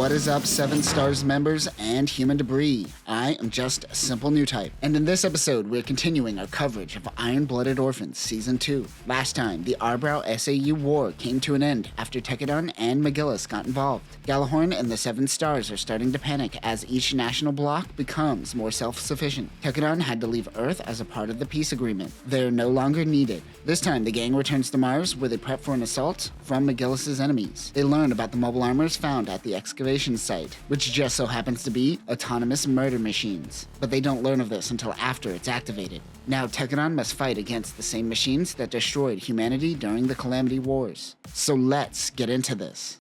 What is up, 7 Stars members and human debris? I am just a simple new type, and in this episode we're continuing our coverage of Iron-Blooded Orphans Season 2. Last time, the Arbrow SAU war came to an end after Tekkadan and McGillis got involved. Galah Horn and the 7 Stars are starting to panic as each national bloc becomes more self-sufficient. Tekkadan had to leave Earth as a part of the peace agreement. They're no longer needed. This time, the gang returns to Mars where they prep for an assault from McGillis' enemies. They learn about the mobile armors found at the excavation site, which just so happens to be autonomous murder machines. But they don't learn of this until after it's activated. Now Tekkadan must fight against the same machines that destroyed humanity during the Calamity Wars. So let's get into this.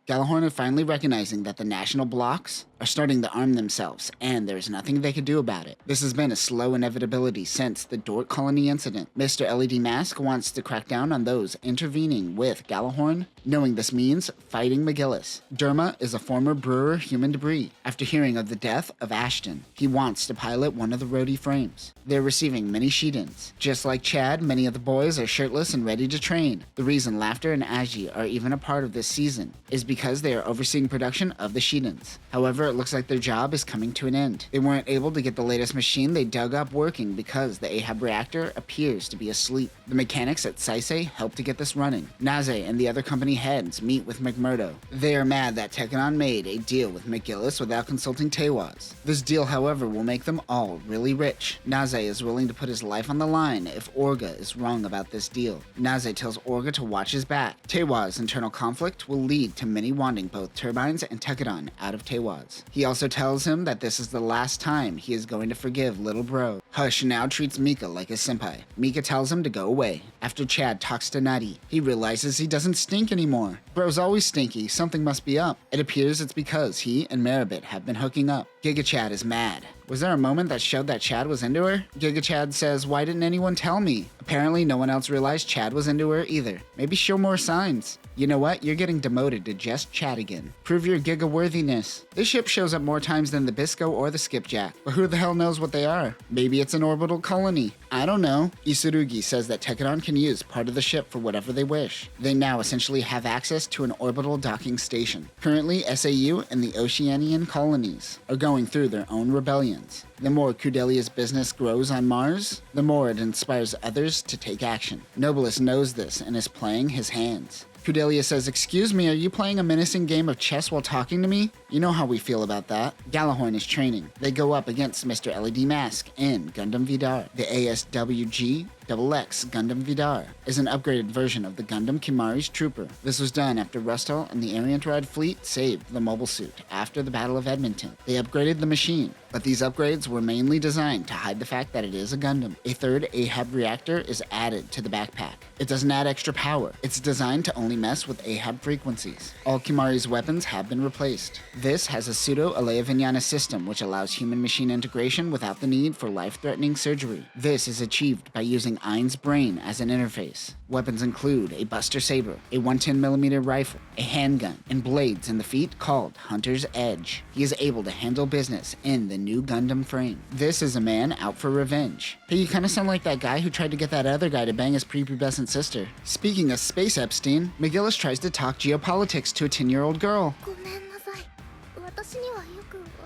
Galah Horn are finally recognizing that the national blocs are starting to arm themselves, and there's nothing they can do about it. This has been a slow inevitability since the Dort Colony incident. Mr. LED Mask wants to crack down on those intervening with Galah Horn, knowing this means fighting McGillis. Derma is a former brewer human debris. After hearing of the death of Ashton, he wants to pilot one of the roadie frames. They're receiving many Sheetans. Just like Chad, many of the boys are shirtless and ready to train. The reason Laughter and Aji are even a part of this season is because they are overseeing production of the Sheetans. However, it looks like their job is coming to an end. They weren't able to get the latest machine they dug up working because the Ahab reactor appears to be asleep. The mechanics at Saisei help to get this running. Naze and the other company heads meet with McMurdo. They are mad that Tekkadan made a deal with McGillis without consulting Tewaz. This deal, however, will make them all really rich. Naze is willing to put his life on the line if Orga is wrong about this deal. Naze tells Orga to watch his back. Tewaz' internal conflict will lead to many wanting both Turbines and Tekkadan out of Tewaz. He also tells him that this is the last time he is going to forgive little bro. Hush now treats Mika like his senpai. Mika tells him to go away. After Chad talks to Nutty, he realizes he doesn't stink anymore. Bro's always stinky, something must be up. It appears it's because he and Maribit have been hooking up. Giga Chad is mad. Was there a moment that showed that Chad was into her? Giga Chad says, why didn't anyone tell me? Apparently no one else realized Chad was into her either. Maybe show more signs. You know what? You're getting demoted to just Chad again. Prove your Giga worthiness. This ship shows up more times than the Bisco or the Skipjack, but who the hell knows what they are? Maybe it's an orbital colony. I don't know. Isurugi says that Tekkadan can use part of the ship for whatever they wish. They now essentially have access to an orbital docking station. Currently, SAU and the Oceanian colonies are going through their own rebellions. The more Cudelia's business grows on Mars, the more it inspires others to take action. Nobilis knows this and is playing his hands. Cudelia says, excuse me, are you playing a menacing game of chess while talking to me? You know how we feel about that. Galah Horn is training. They go up against Mr. LED Mask in Gundam Vidar. The ASWG XX Gundam Vidar is an upgraded version of the Gundam Kimari's Trooper. This was done after Rustal and the Ariantrad fleet saved the mobile suit after the Battle of Edmonton. They upgraded the machine, but these upgrades were mainly designed to hide the fact that it is a Gundam. A third Ahab reactor is added to the backpack. It doesn't add extra power. It's designed to only mess with Ahab frequencies. All Kimari's weapons have been replaced. This has a pseudo-Alea Vignana system which allows human-machine integration without the need for life-threatening surgery. This is achieved by using Ein's brain as an interface. Weapons include a Buster Saber, a 110mm rifle, a handgun, and blades in the feet called Hunter's Edge. He is able to handle business in the new Gundam frame. This is a man out for revenge. Hey, you kinda sound like that guy who tried to get that other guy to bang his prepubescent sister. Speaking of Space Epstein, McGillis tries to talk geopolitics to a 10-year-old girl.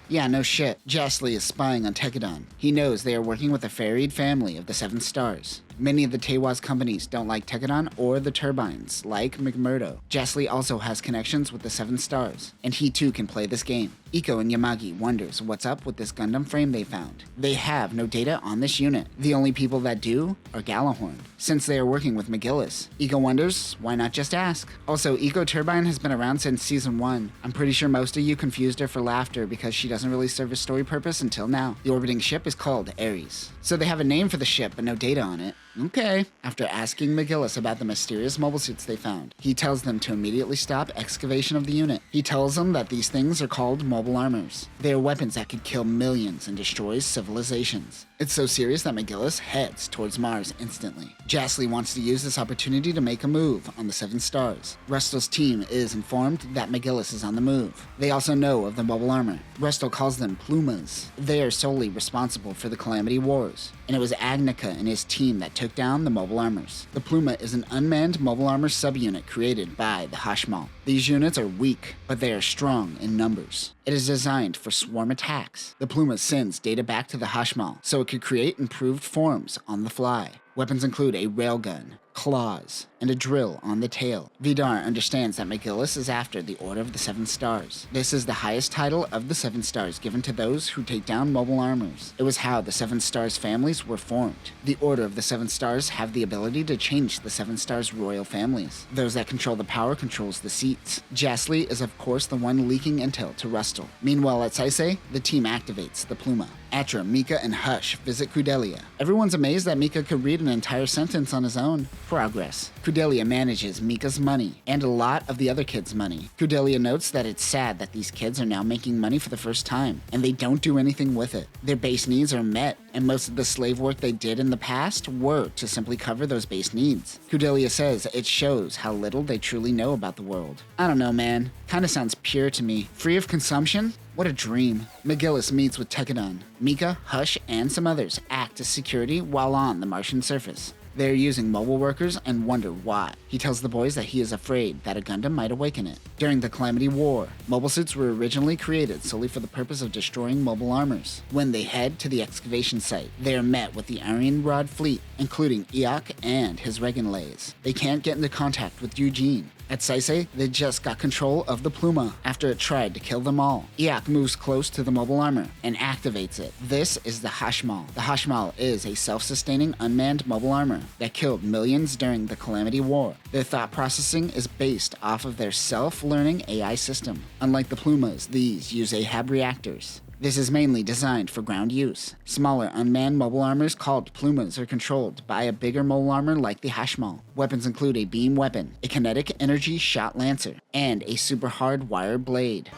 Yeah, no shit. Jasly is spying on Tekkadan. He knows they are working with a ferried family of the 7 Stars. Many of the Tewaz companies don't like Tekkadan or the Turbines, like McMurdo. Jasly also has connections with the 7 Stars, and he too can play this game. Iko and Yamagi wonders what's up with this Gundam frame they found. They have no data on this unit. The only people that do are Galah Horn, since they are working with McGillis. Iko wonders, why not just ask? Also, Iko Turbine has been around since Season 1. I'm pretty sure most of you confused her for Laughter because she doesn't really serve a story purpose until now. The orbiting ship is called Ares. So they have a name for the ship but no data on it. Okay. After asking McGillis about the mysterious mobile suits they found, he tells them to immediately stop excavation of the unit. He tells them that these things are called mobile armors. They are weapons that could kill millions and destroy civilizations. It's so serious that McGillis heads towards Mars instantly. Jasly wants to use this opportunity to make a move on the 7 Stars. Rustal's team is informed that McGillis is on the move. They also know of the mobile armor. Rustal calls them Plumas. They are solely responsible for the Calamity Wars. and it was Agnica and his team that took down the mobile armors. The Pluma is an unmanned mobile armor subunit created by the Hashmal. These units are weak, but they are strong in numbers. It is designed for swarm attacks. The Pluma sends data back to the Hashmal so it could create improved forms on the fly. Weapons include a railgun, claws, and a drill on the tail. Vidar understands that McGillis is after the Order of the Seven Stars. This is the highest title of the Seven Stars given to those who take down mobile armors. It was how the Seven Stars families were formed. The Order of the Seven Stars have the ability to change the Seven Stars royal families. Those that control the power controls the seats. Jasly is of course the one leaking intel to Rustle. Meanwhile at Saisei, the team activates the Pluma. Atra, Mika, and Hush visit Kudelia. Everyone's amazed that Mika could read an entire sentence on his own. Progress. Kudelia manages Mika's money, and a lot of the other kids' money. Kudelia notes that it's sad that these kids are now making money for the first time, and they don't do anything with it. Their base needs are met, and most of the slave work they did in the past were to simply cover those base needs. Kudelia says it shows how little they truly know about the world. I don't know, man. Kinda sounds pure to me. Free of consumption? What a dream. McGillis meets with Tekkadan. Mika, Hush, and some others act as security while on the Martian surface. They are using mobile workers and wonder why. He tells the boys that he is afraid that a Gundam might awaken it. During the Calamity War, mobile suits were originally created solely for the purpose of destroying mobile armors. When they head to the excavation site, they are met with the Iron Rod fleet, including Iok and his Regenlays. They can't get into contact with Eugene. At Saisei, they just got control of the Pluma after it tried to kill them all. Iok moves close to the mobile armor and activates it. This is the Hashmal. The Hashmal is a self-sustaining unmanned mobile armor that killed millions during the Calamity War. Their thought processing is based off of their self-learning AI system. Unlike the Plumas, these use AHAB reactors. This is mainly designed for ground use. Smaller unmanned mobile armors called Plumas are controlled by a bigger mobile armor like the Hashmal. Weapons include a beam weapon, a kinetic energy shot lancer, and a super hard wire blade.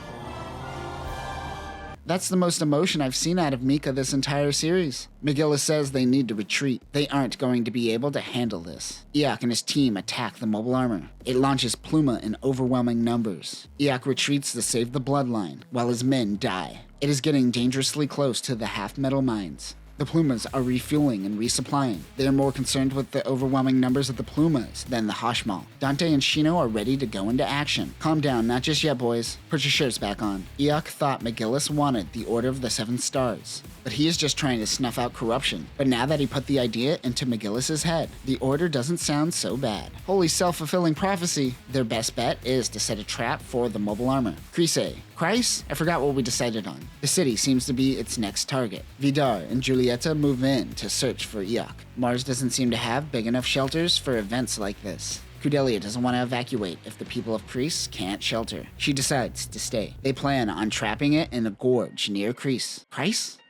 That's the most emotion I've seen out of Mika this entire series. McGillis says they need to retreat. They aren't going to be able to handle this. Iok and his team attack the mobile armor. It launches Pluma in overwhelming numbers. Iok retreats to save the bloodline, while his men die. It is getting dangerously close to the half-metal mines. The Plumas are refueling and resupplying. They are more concerned with the overwhelming numbers of the Plumas than the Hashmal. Dante and Shino are ready to go into action. Calm down, not just yet, boys. Put your shirts back on. Iok thought McGillis wanted the Order of the Seven Stars, but he is just trying to snuff out corruption. But now that he put the idea into McGillis's head, the Order doesn't sound so bad. Holy self-fulfilling prophecy. Their best bet is to set a trap for the mobile armor. Kreise? I forgot what we decided on. The city seems to be its next target. Vidar and Julieta move in to search for Iok. Mars doesn't seem to have big enough shelters for events like this. Kudelia doesn't want to evacuate if the people of Kreise can't shelter. She decides to stay. They plan on trapping it in a gorge near Kreise.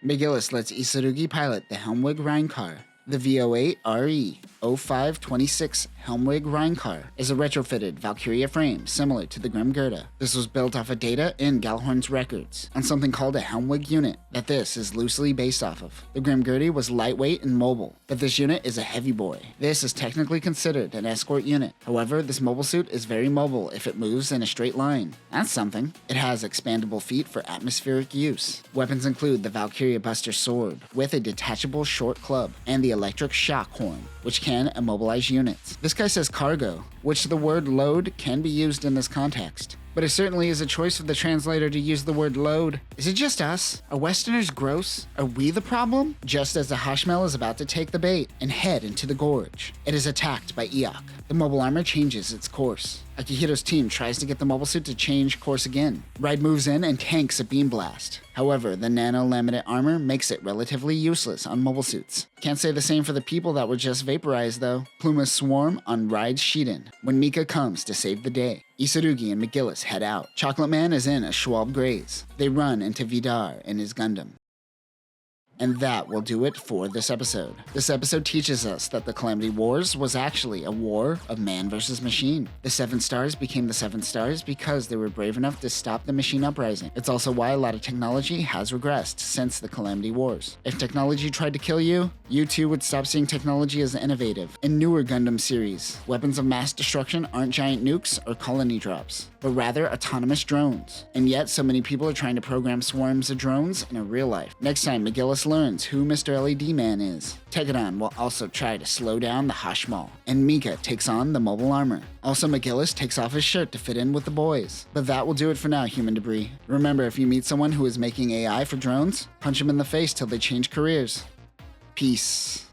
McGillis lets Isurugi pilot the Helmwige Reincar. The V08Re-0526 Helmwige Reincar is a retrofitted Valkyria frame similar to the Grim Gerda. This was built off of data in Galah Horn's records on something called a Helmwige unit that this is loosely based off of. The Grim Gerda was lightweight and mobile, but this unit is a heavy boy. This is technically considered an escort unit. However, this mobile suit is very mobile if it moves in a straight line. That's something. It has expandable feet for atmospheric use. Weapons include the Valkyria Buster sword with a detachable short club and the electric shock horn, which can immobilize units. This guy says cargo, which the word load can be used in this context. But it certainly is a choice for the translator to use the word load. Is it just us? Are Westerners gross? Are we the problem? Just as the Hashmal is about to take the bait and head into the gorge, it is attacked by Iok. The mobile armor changes its course. Akihiro's team tries to get the mobile suit to change course again. Ride moves in and tanks a beam blast. However, the nano-laminate armor makes it relatively useless on mobile suits. Can't say the same for the people that were just vaporized though. Plumas swarm on Ride's Shiden when Mika comes to save the day. Isurugi and McGillis head out. Chocolate Man is in a Schwalbe Graze. They run into Vidar in his Gundam. And that will do it for this episode. This episode teaches us that the Calamity Wars was actually a war of man versus machine. The Seven Stars became the Seven Stars because they were brave enough to stop the machine uprising. It's also why a lot of technology has regressed since the Calamity Wars. If technology tried to kill you, you too would stop seeing technology as innovative. In newer Gundam series, weapons of mass destruction aren't giant nukes or colony drops, but rather autonomous drones. And yet, so many people are trying to program swarms of drones in a real life. Next time, McGillis learns who Mr. LED Man is. Tekkadan will also try to slow down the Hashmal, and Mika takes on the mobile armor. Also, McGillis takes off his shirt to fit in with the boys. But that will do it for now, human debris. Remember, if you meet someone who is making AI for drones, punch them in the face till they change careers. Peace.